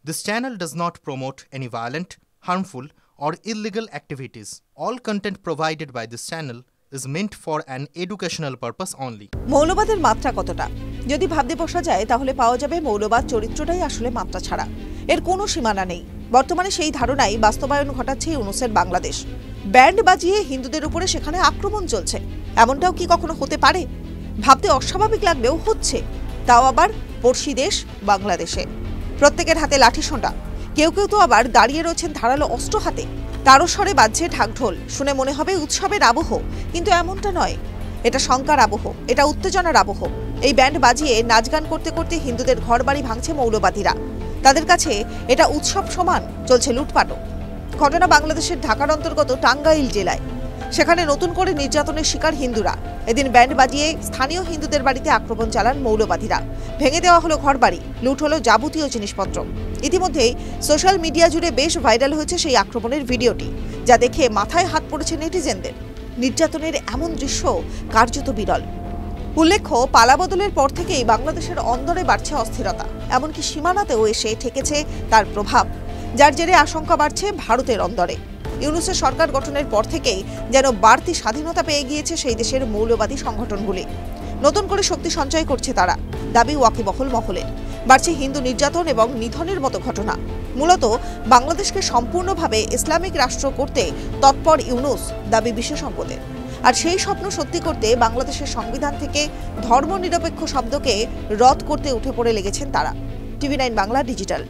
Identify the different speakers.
Speaker 1: This channel does not promote any violent, harmful, or illegal activities. All content provided by this channel is meant for an educational purpose only.
Speaker 2: মৌলবাদের মাত্রা কতটা যদি ভাবতে বসা যায় তাহলে পাওয়া যাবে মৌলবাদ চরিত্রটাই আসলে মাত্রা ছাড়া এর কোনো সীমানা নেই। বর্তমানে সেই ধারণাই বাস্তবায়ন ঘটাচ্ছে ইউনূসের বাংলাদেশ। ব্যান্ড বাজিয়ে হিন্দুদের উপরে সেখানে আক্রমণ চলছে, এমনটাও কি কখনো হতে পারে? ভাবতে অস্বাভাবিক লাগলেও হচ্ছে, তাও আবার পড়শি দেশ বাংলাদেশে। প্রত্যেকের হাতে লাঠিসোঁটা, কেউ কেউ তো আবার দাঁড়িয়ে রয়েছেন ধারালো অস্ত্র হাতে। তারও স্বরে বাজছে ঢাকঢোল, শুনে মনে হবে উৎসবের আবহ, কিন্তু এমনটা নয়। এটা শঙ্কার আবহ, এটা উত্তেজনার আবহ। এই ব্যান্ড বাজিয়ে নাচ গান করতে করতে হিন্দুদের ঘরবাড়ি ভাঙছে মৌলবাদীরা। তাদের কাছে এটা উৎসব সমান, চলছে লুটপাটও। ঘটনা বাংলাদেশের ঢাকার অন্তর্গত টাঙ্গাইল জেলায়। সেখানে নতুন করে নির্যাতনের শিকার হিন্দুরা। এদিন ব্যান্ড বাজিয়ে স্থানীয় হিন্দুদের বাড়িতে আক্রমণ চালান মৌলবাদীরা। ভেঙে দেওয়া হলো ঘরবাড়ি, লুট হলো যাবতীয় জিনিসপত্র। ইতিমধ্যেই সোশ্যাল মিডিয়া জুড়ে বেশ ভাইরাল হয়েছে সেই আক্রমণের ভিডিওটি, যা দেখে মাথায় হাত পড়েছে নেটিজেনদের। নির্যাতনের এমন দৃশ্য কার্যত বিরল। উল্লেখ্য, পালাবদলের পর থেকেই বাংলাদেশের অন্দরে বাড়ছে অস্থিরতা, এমনকি সীমানাতেও এসে ঠেকেছে তার প্রভাব, যার জেরে আশঙ্কা বাড়ছে ভারতের অন্দরে। ইউনূসের সরকার গঠনের পর থেকেই যেন বাড়তি স্বাধীনতা পেয়ে গিয়েছে সেই দেশের মৌলবাদী সংগঠনগুলি। নতুন করে শক্তি সঞ্চয় করছে তারা, দাবি ওয়াকিবহল মহলের। বাড়ছে হিন্দু নির্যাতন এবং নিধনের মতো ঘটনা। মূলত বাংলাদেশকে সম্পূর্ণভাবে ইসলামিক রাষ্ট্র করতে তৎপর ইউনূস, দাবি বিশেষজ্ঞদের। আর সেই স্বপ্ন সত্যি করতে বাংলাদেশের সংবিধান থেকে ধর্মনিরপেক্ষ শব্দকে রদ করতে উঠে পড়ে লেগেছেন তারা। টিভি9 বাংলা ডিজিটাল।